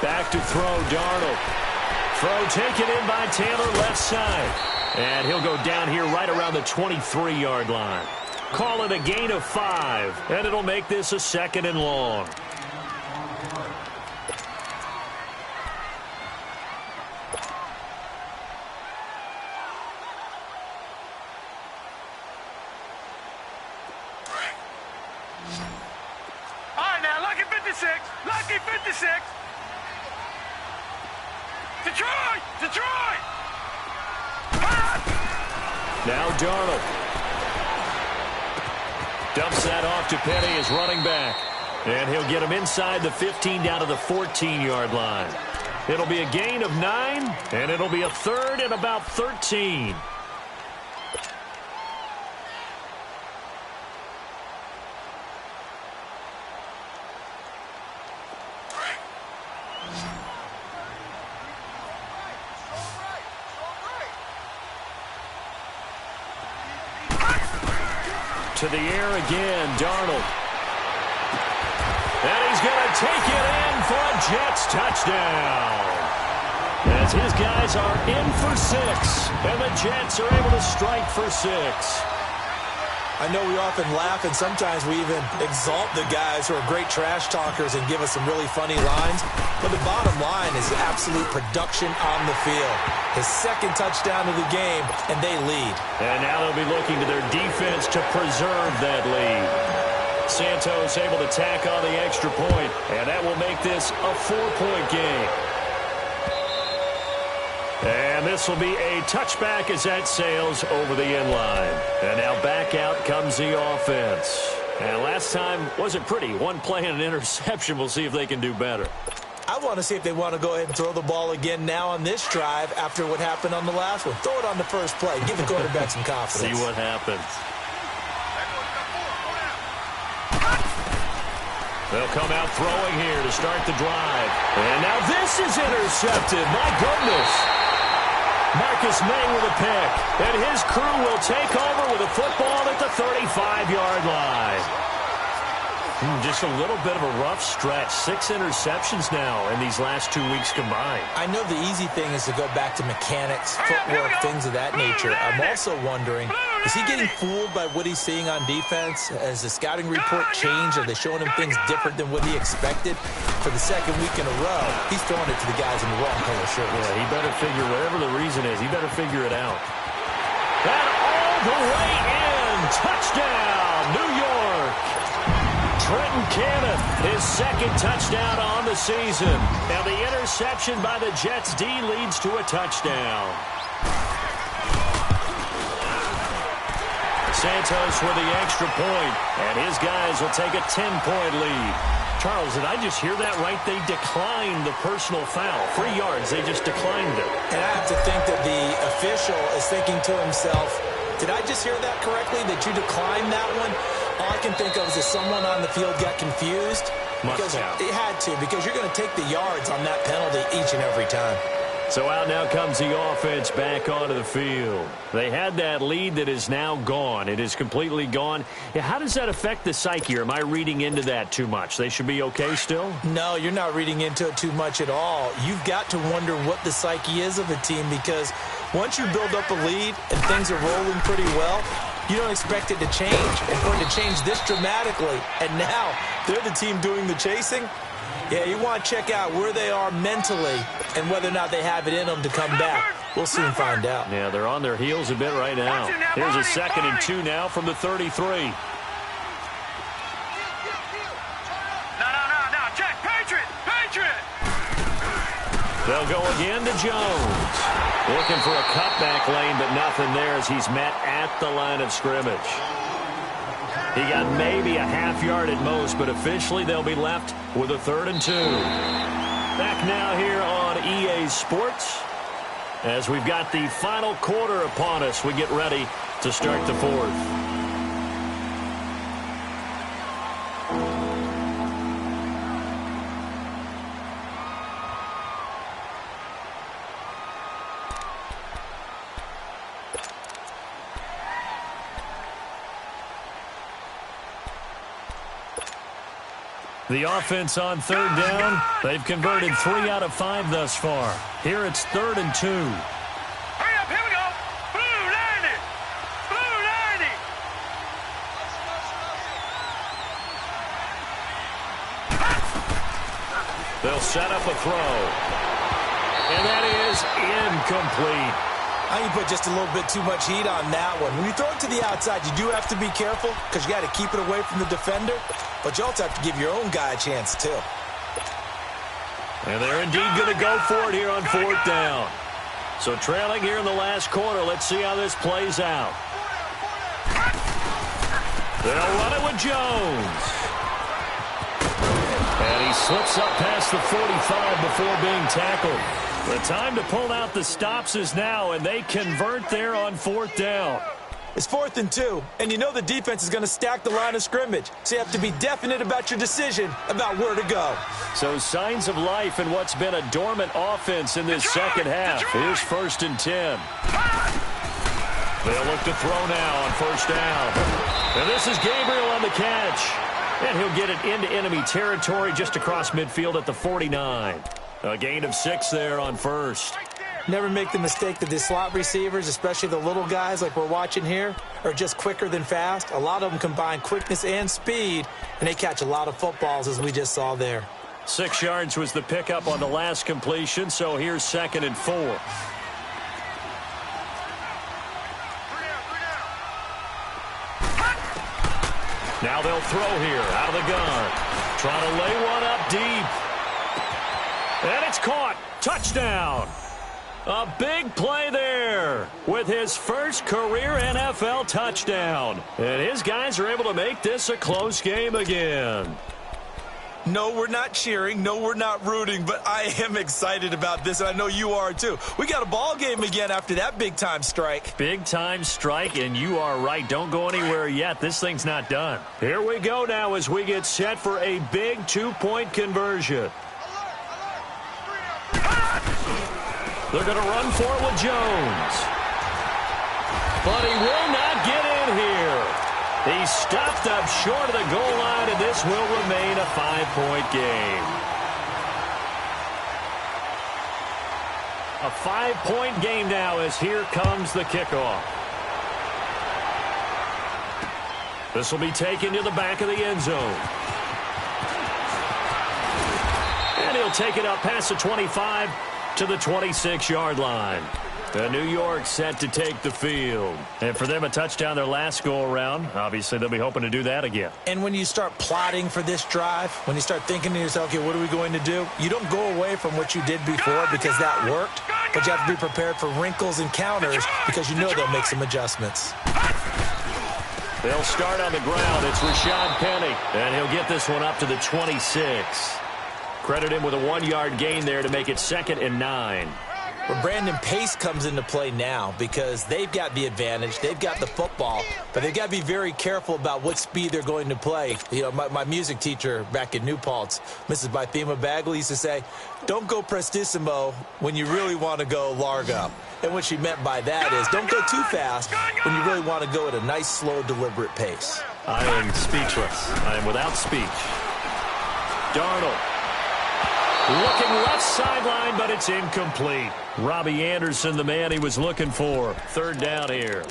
Speaker 3: Back to throw, Darnold. Throw taken in by Taylor, left side. And he'll go down here right around the 23-yard line. Call it a gain of 5, and it'll make this a 2nd and long.
Speaker 4: All right, now, lucky 56. Lucky 56. Detroit! Detroit!
Speaker 3: Now Darnold. Dumps that off to Petty as running back. And he'll get him inside the 15 down to the 14-yard line. It'll be a gain of 9, and it'll be a 3rd and about 13. To the air again, Darnold. And he's going to take it in for a Jets touchdown. As his guys are in for 6, and the Jets are able to strike for 6.
Speaker 5: I know we often laugh, and sometimes we even exalt the guys who are great trash talkers and give us some really funny lines. But the bottom line is absolute production on the field. His 2nd touchdown of the game, and they lead.
Speaker 3: And now they'll be looking to their defense to preserve that lead. Santos able to tack on the extra point, and that will make this a 4-point game. And this will be a touchback as that sails over the end line. And now back out comes the offense. And last time wasn't pretty. One play and an interception. We'll see if they can do better.
Speaker 5: I want to see if they want to go ahead and throw the ball again now on this drive after what happened on the last one. Throw it on the first play. Give the quarterback some confidence.
Speaker 3: See what happens. They'll come out throwing here to start the drive. And now this is intercepted. My goodness. Marcus May with a pick. And his crew will take over with a football at the 35-yard line. Just a little bit of a rough stretch. 6 interceptions now in these last 2 weeks combined.
Speaker 5: I know the easy thing is to go back to mechanics, footwork, things of that nature. I'm also wondering, is he getting fooled by what he's seeing on defense? Has the scouting report changed? Are they showing him things different than what he expected? For the second week in a row, he's throwing it to the guys in the wrong color shirts.
Speaker 3: Yeah, he better figure, whatever the reason is, he better figure it out. And all the way in. Touchdown, New York. Trenton Cannon, his second touchdown on the season. Now the interception by the Jets D leads to a touchdown. Santos with the extra point, and his guys will take a 10-point lead. Charles, did I just hear that right? They declined the personal foul. 3 yards, they just declined it.
Speaker 5: And I have to think that the official is thinking to himself, did I just hear that correctly, that you declined that one? All I can think of is that someone on the field got confused. Because it had to, because you're going to take the yards on that penalty each and every time.
Speaker 3: So out now comes the offense back onto the field. They had that lead that is now gone. It is completely gone. Yeah, how does that affect the psyche? Or am I reading into that too much? They should be okay still?
Speaker 5: No, you're not reading into it too much at all. You've got to wonder what the psyche is of a team, because once you build up a lead and things are rolling pretty well, you don't expect it to change. And for it to change this dramatically, and now they're the team doing the chasing, yeah, you want to check out where they are mentally and whether or not they have it in them to come back. We'll soon find out.
Speaker 3: Yeah, they're on their heels a bit right now. Here's a 2nd and 2 now from the 33.
Speaker 4: No, check. Patriot.
Speaker 3: They'll go again to Jones. Looking for a cutback lane, but nothing there as he's met at the line of scrimmage. He got maybe a half yard at most, but officially they'll be left with a 3rd and 2. Back now here on EA Sports. As we've got the final quarter upon us, we get ready to start the 4th. The offense on 3rd down. They've converted 3 out of 5 thus far. Here it's 3rd and 2.
Speaker 4: Hurry up, here we go. Blue 90.
Speaker 3: They'll set up a throw. And that is incomplete.
Speaker 5: I think you put just a little bit too much heat on that one. When you throw it to the outside, you do have to be careful because you got to keep it away from the defender. But you also have to give your own guy a chance, too.
Speaker 3: And they're indeed going to go for it here on 4th down. So trailing here in the last quarter. Let's see how this plays out. They'll run it with Jones. And he slips up past the 45 before being tackled. The time to pull out the stops is now, and they convert there on 4th down.
Speaker 5: It's 4th and 2, and you know the defense is going to stack the line of scrimmage, so you have to be definite about your decision about where to go.
Speaker 3: So signs of life in what's been a dormant offense in this second half. Here's 1st and 10. They'll look to throw now on 1st down. And this is Gabriel on the catch. And he'll get it into enemy territory just across midfield at the 49. A gain of 6 there on 1st.
Speaker 5: Never make the mistake that the slot receivers, especially the little guys like we're watching here, are just quicker than fast. A lot of them combine quickness and speed, and they catch a lot of footballs, as we just saw there.
Speaker 3: 6 yards was the pickup on the last completion, so here's 2nd and 4. Now they'll throw here out of the gun. Trying to lay one up deep. And it's caught. Touchdown. A big play there with his first career NFL touchdown. And his guys are able to make this a close game again.
Speaker 5: No, we're not cheering. No, we're not rooting, but I am excited about this, and I know you are too. We got a ball game again after that big-time strike.
Speaker 3: Big-time strike, and you are right. Don't go anywhere yet. This thing's not done. Here we go now as we get set for a big 2-point conversion. They're going to run for it with Jones. But he will not get in here. He's stopped up short of the goal line, and this will remain a 5-point game. A 5-point game now as here comes the kickoff. This will be taken to the back of the end zone. And he'll take it up past the 25 to the 26-yard line. New York set to take the field. And for them, a touchdown their last go-around. Obviously, they'll be hoping to do that again.
Speaker 5: And when you start plotting for this drive, when you start thinking to yourself, okay, what are we going to do? You don't go away from what you did before because that worked, but you have to be prepared for wrinkles and counters because you know they'll make some adjustments.
Speaker 3: They'll start on the ground. It's Rashad Penny, and he'll get this one up to the 26. Credit him with a 1-yard gain there to make it 2nd and 9.
Speaker 5: Well, Brandon, pace comes into play now because they've got the advantage. They've got the football, but they've got to be very careful about what speed they're going to play. You know, my music teacher back in New Paltz, Mrs. Bythema Bagley, used to say, don't go prestissimo when you really want to go largo. And what she meant by that is don't go too fast when you really want to go at a nice, slow, deliberate pace.
Speaker 3: I am speechless. I am without speech. Darnold. Looking left sideline, but it's incomplete. Robbie Anderson, the man he was looking for. 3rd down here.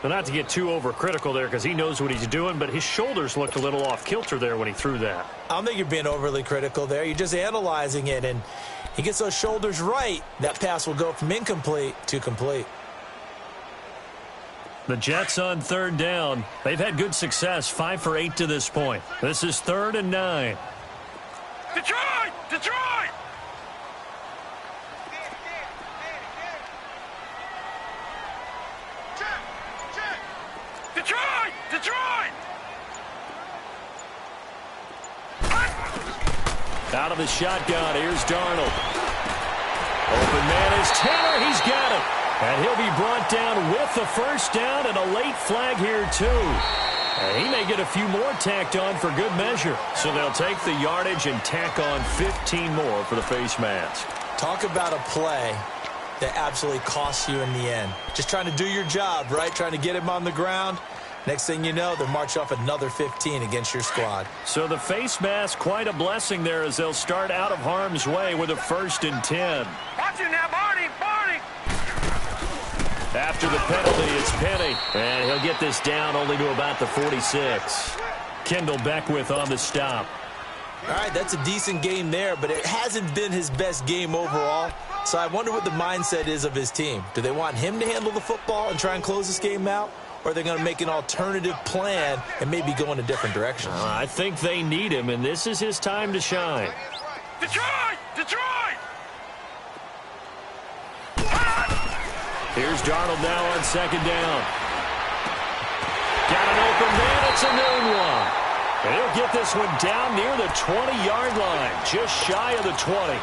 Speaker 3: But not to get too overcritical there because he knows what he's doing, but his shoulders looked a little off kilter there when he threw that.
Speaker 5: I don't think you're being overly critical there. You're just analyzing it, and he gets those shoulders right. That pass will go from incomplete to complete.
Speaker 3: The Jets on 3rd down. They've had good success, 5 for 8 to this point. This is 3rd and 9.
Speaker 4: Detroit! Detroit! Detroit! Detroit!
Speaker 3: Out of the shotgun, here's Darnold. Open man is Taylor, he's got it. And he'll be brought down with the 1st down and a late flag here too. And he may get a few more tacked on for good measure. So they'll take the yardage and tack on 15 more for the face mask.
Speaker 5: Talk about a play that absolutely costs you in the end. Just trying to do your job, right? Trying to get him on the ground. Next thing you know, they'll march off another 15 against your squad.
Speaker 3: So the face mask, quite a blessing there as they'll start out of harm's way with a 1st and 10.
Speaker 4: Watch it now, Barney! Barney!
Speaker 3: After the penalty, it's Penny. And he'll get this down only to about the 46. Kendall Beckwith on the stop.
Speaker 5: All right, that's a decent game there, but it hasn't been his best game overall. So I wonder what the mindset is of his team. Do they want him to handle the football and try and close this game out? Or are they going to make an alternative plan and maybe go in a different direction?
Speaker 3: I think they need him, and this is his time to shine.
Speaker 4: Detroit! Detroit!
Speaker 3: Here's Darnold now on 2nd down. Got an open man. It's a noon one. And he'll get this one down near the 20-yard line, just shy of the 20.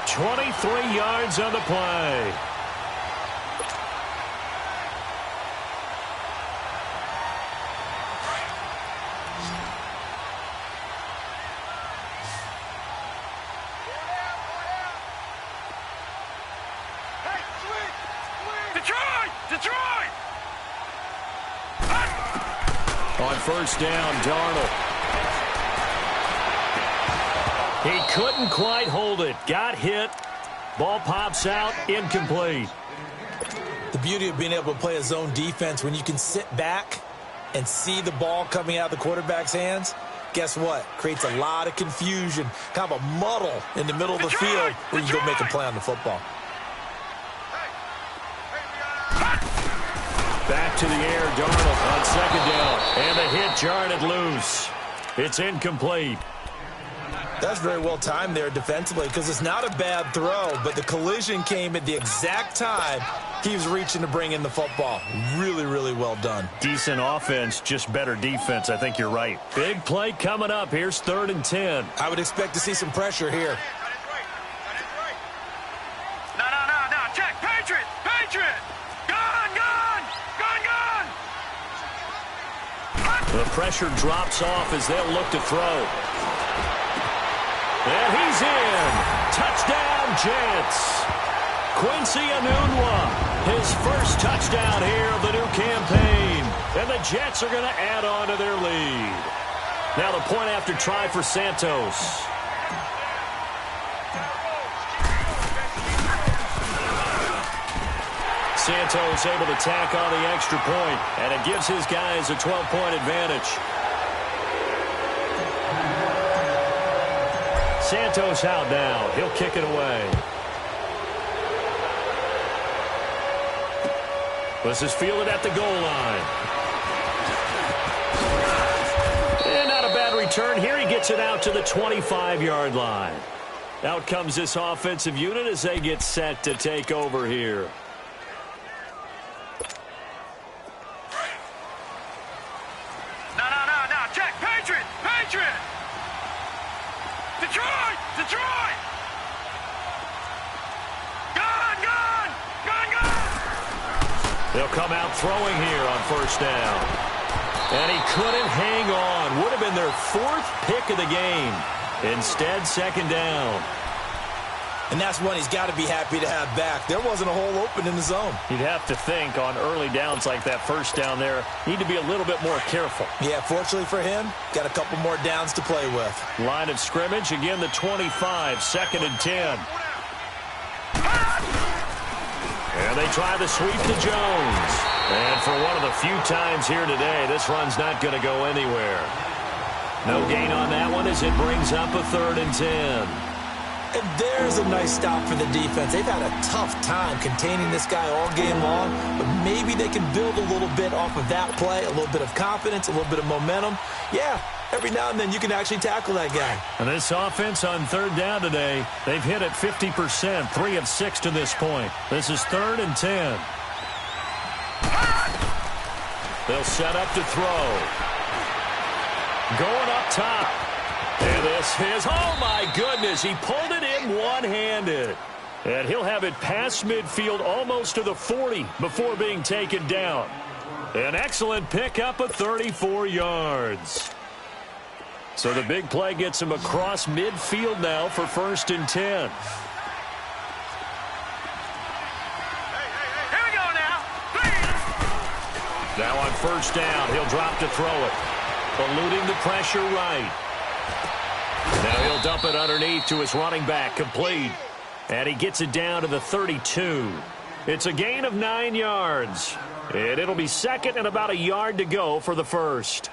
Speaker 3: 23 yards on the play.
Speaker 4: Detroit! Detroit!
Speaker 3: On 1st down, Darnold. He couldn't quite hold it. Got hit. Ball pops out. Incomplete.
Speaker 5: The beauty of being able to play a zone defense when you can sit back and see the ball coming out of the quarterback's hands, guess what? Creates a lot of confusion, kind of a muddle in the middle of the field where you can go make a play on the football.
Speaker 3: Back to the air, Darnold on 2nd down. And the hit jarred it loose. It's incomplete.
Speaker 5: That's very well timed there defensively because it's not a bad throw, but the collision came at the exact time he was reaching to bring in the football. Really, really well done.
Speaker 3: Decent offense, just better defense. I think you're right. Big play coming up. Here's 3rd and 10.
Speaker 5: I would expect to see some pressure here.
Speaker 4: No. Check. Patriot! Patriot! Gun!
Speaker 3: The pressure drops off as they'll look to throw. And he's in. Touchdown, Jets. Quincy Enunwa, his first touchdown here of the new campaign. And the Jets are going to add on to their lead. Now the point after try for Santos. Santos able to tack on the extra point, and it gives his guys a 12-point advantage. Santos out now. He'll kick it away. This is fielded at the goal line. And not a bad return here. He gets it out to the 25-yard line. Out comes this offensive unit as they get set to take over here.
Speaker 4: No. Check. Patriot. Detroit. Gun.
Speaker 3: They'll come out throwing here on first down. And he couldn't hang on. Would have been their fourth pick of the game. Instead, second down.
Speaker 5: And that's one he's got to be happy to have back. There wasn't a hole open in the zone.
Speaker 3: You'd have to think on early downs like that first down there, need to be a little bit more careful.
Speaker 5: Yeah, fortunately for him, got a couple more downs to play with.
Speaker 3: Line of scrimmage, again the 25, 2nd and 10. And they try the sweep to Jones. And for one of the few times here today, this run's not going to go anywhere. No gain on that one as it brings up a 3rd and 10.
Speaker 5: And there's a nice stop for the defense. They've had a tough time containing this guy all game long, but maybe they can build a little bit off of that play, a little bit of confidence, a little bit of momentum. Yeah, every now and then you can actually tackle that guy.
Speaker 3: And this offense on 3rd down today, they've hit it 50%, 3 of 6 to this point. This is 3rd and 10. They'll set up to throw. Going up top. And this is, oh my goodness, he pulled it in one-handed. And he'll have it past midfield almost to the 40 before being taken down. An excellent pickup of 34 yards. So the big play gets him across midfield now for 1st and 10.
Speaker 4: Here we go now.
Speaker 3: Now on 1st down, he'll drop to throw it. Eluding the pressure right. Now he'll dump it underneath to his running back, complete. And he gets it down to the 32. It's a gain of 9 yards. And it'll be 2nd and about a yard to go for the first.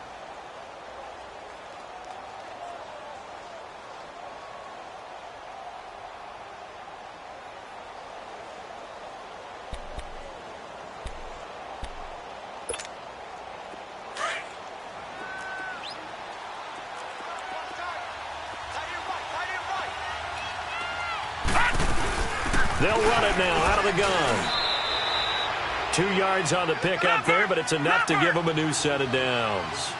Speaker 3: They'll run it now out of the gun. 2 yards on the pickup there, but it's enough to give them a new set of downs.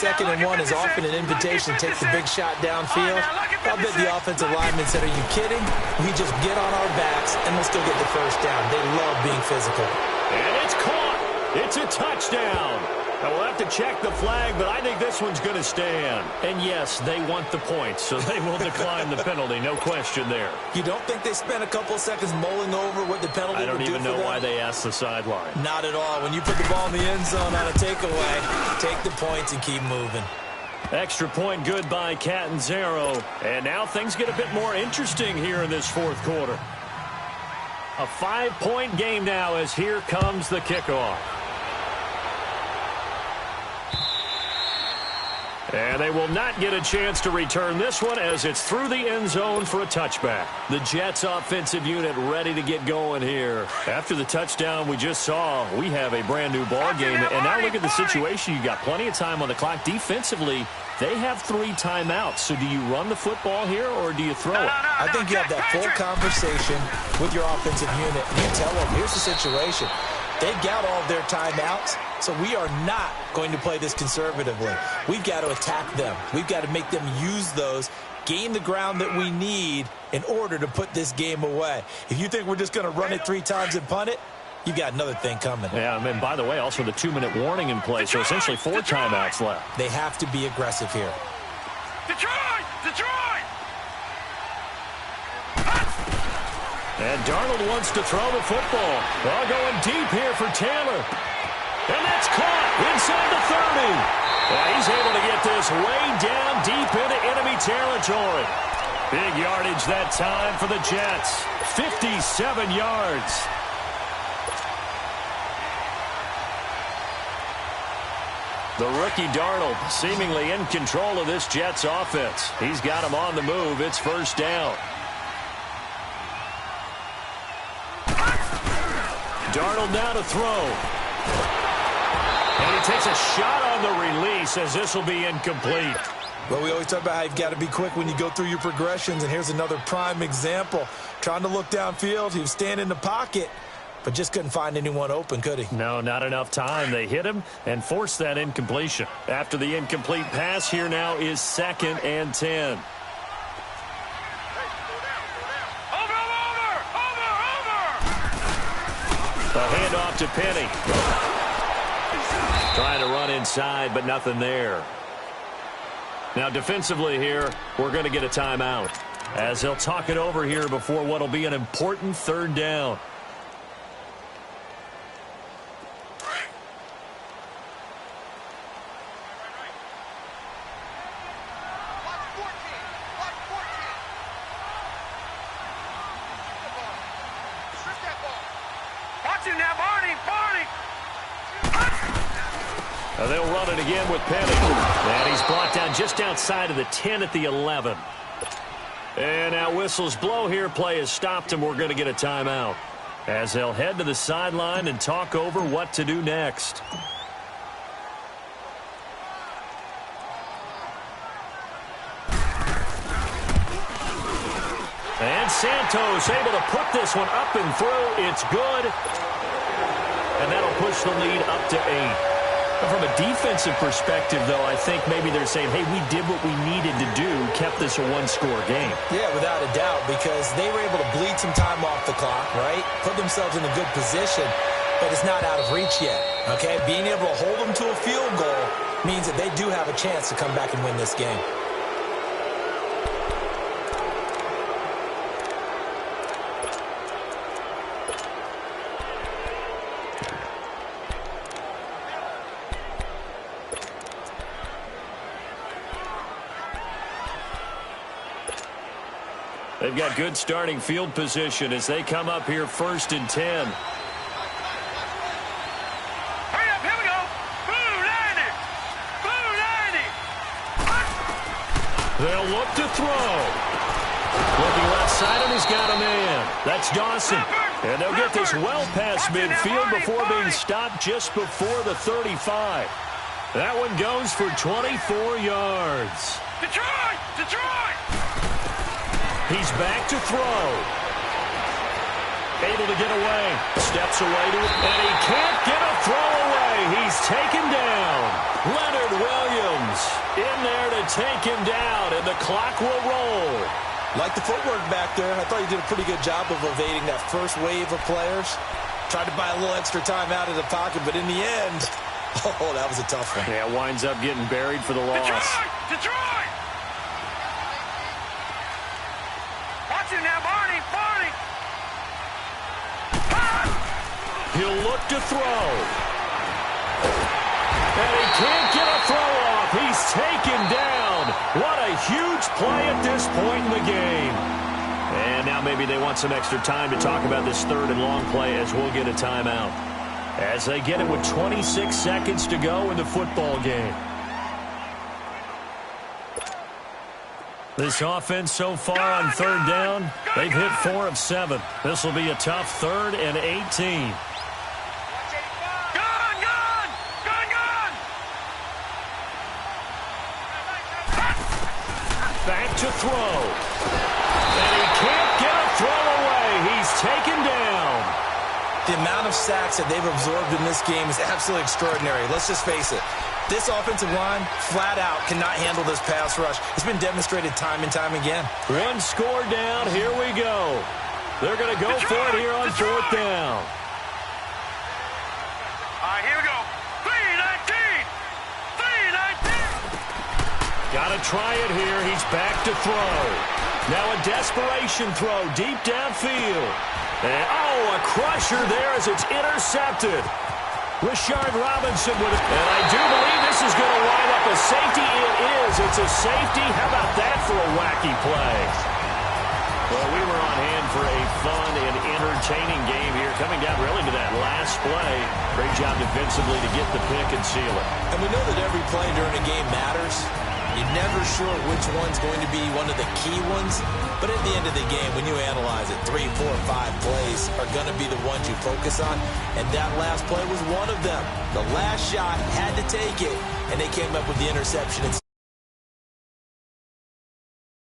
Speaker 5: 2nd and 1 is often an invitation to take the big shot downfield. I bet the offensive lineman said, are you kidding? We just get on our backs and we'll still get the first down. They love being physical.
Speaker 3: And it's caught. It's a touchdown. Now we'll have to check the flag, but I think this one's going to stand. And yes, they want the points, so they will decline the penalty. No question there.
Speaker 5: You don't think they spent a couple of seconds mulling over what the penalty would do for them?
Speaker 3: I don't even know why they asked the sideline.
Speaker 5: Not at all. When you put the ball in the end zone on a takeaway, take the points and keep moving.
Speaker 3: Extra point good by Catanzaro. And now things get a bit more interesting here in this 4th quarter. A 5-point game now as here comes the kickoff. And they will not get a chance to return this one as it's through the end zone for a touchback. The Jets offensive unit ready to get going here. After the touchdown we just saw, we have a brand new ball game. And now look at the situation. You got plenty of time on the clock. Defensively, they have 3 timeouts. So do you run the football here or do you throw it?
Speaker 5: I think you have that full conversation with your offensive unit. And you tell them, here's the situation. They've got all of their timeouts, so we are not going to play this conservatively. We've got to attack them. We've got to make them use those, gain the ground that we need in order to put this game away. If you think we're just going to run it 3 times and punt it, you've got another thing coming.
Speaker 3: Yeah, and by the way, also the 2-minute warning in play, so essentially 4 timeouts left.
Speaker 5: They have to be aggressive here.
Speaker 4: Detroit!
Speaker 3: And Darnold wants to throw the football. Well, going deep here for Taylor. And that's caught inside the 30. Well, he's able to get this way down deep into enemy territory. Big yardage that time for the Jets. 57 yards. The rookie Darnold seemingly in control of this Jets offense. He's got him on the move. It's first down. Darnold now to throw. And he takes a shot on the release as this will be incomplete.
Speaker 5: Well, we always talk about how you've got to be quick when you go through your progressions, and here's another prime example. Trying to look downfield, he was standing in the pocket, but just couldn't find anyone open, could he?
Speaker 3: No, not enough time. They hit him and forced that incompletion. After the incomplete pass, here now is 2nd and 10. A handoff to Penny. Trying to run inside, but nothing there. Now, defensively here, we're going to get a timeout, as they'll talk it over here before what will be an important 3rd down. They'll run it again with Penny. And he's brought down just outside of the 10 at the 11. And now whistles blow here. Play has stopped, and we're going to get a timeout, as they'll head to the sideline and talk over what to do next. And Santos able to put this one up and through. It's good. And that'll push the lead up to 8. From a defensive perspective, though, I think maybe they're saying, hey, we did what we needed to do, kept this a one-score game.
Speaker 5: Yeah, without a doubt, because they were able to bleed some time off the clock, right? Put themselves in a good position, but it's not out of reach yet, okay? Being able to hold them to a field goal means that they do have a chance to come back and win this game.
Speaker 3: They've got good starting field position as they come up here 1st and 10.
Speaker 4: Hurry up, here we go. Blue 90. Blue 90.
Speaker 3: They'll look to throw. Looking left side, and he's got a man. That's Dawson. And they'll get this well past midfield before being stopped just before the 35. That one goes for 24 yards.
Speaker 4: Detroit! Detroit!
Speaker 3: He's back to throw. Able to get away. Steps away to it, and he can't get a throw away. He's taken down. Leonard Williams in there to take him down, and the clock will roll.
Speaker 5: Like the footwork back there, I thought he did a pretty good job of evading that first wave of players. Tried to buy a little extra time out of the pocket, but in the end, oh, that was a tough one.
Speaker 3: Yeah, winds up getting buried for the loss.
Speaker 4: Detroit! Detroit! Watch it now, Barney! Barney!
Speaker 3: He'll look to throw. And he can't get a throw off. He's taken down. What a huge play at this point in the game. And now maybe they want some extra time to talk about this 3rd and long play, as we'll get a timeout, as they get it with 26 seconds to go in the football game. This offense so far on 3rd down, they've hit 4 of 7. This will be a tough 3rd and 18. Back to throw. And he can't get a throw away. He's taken down.
Speaker 5: The amount of sacks that they've absorbed in this game is absolutely extraordinary. Let's just face it. This offensive line, flat out, cannot handle this pass rush. It's been demonstrated time and time again.
Speaker 3: One score down. Here we go. They're going to go for it here on 4th down.
Speaker 4: All right, here we go. 3-19. 3-19.
Speaker 3: Got to try it here. He's back to throw. Now a desperation throw deep downfield. And, a crusher there as it's intercepted. Rashard Robinson with it. And I do believe this is going to wind up a safety. It is. It's a safety. How about that for a wacky play? Well, we were on hand for a fun and entertaining game here, coming down really to that last play. Great job defensively to get the pick and seal it.
Speaker 5: And we know that every play during a game matters. You're never sure which one's going to be one of the key ones. But at the end of the game, when you analyze it, 3, 4, 5 plays are going to be the ones you focus on. And that last play was one of them. The last shot had to take it, and they came up with the interception.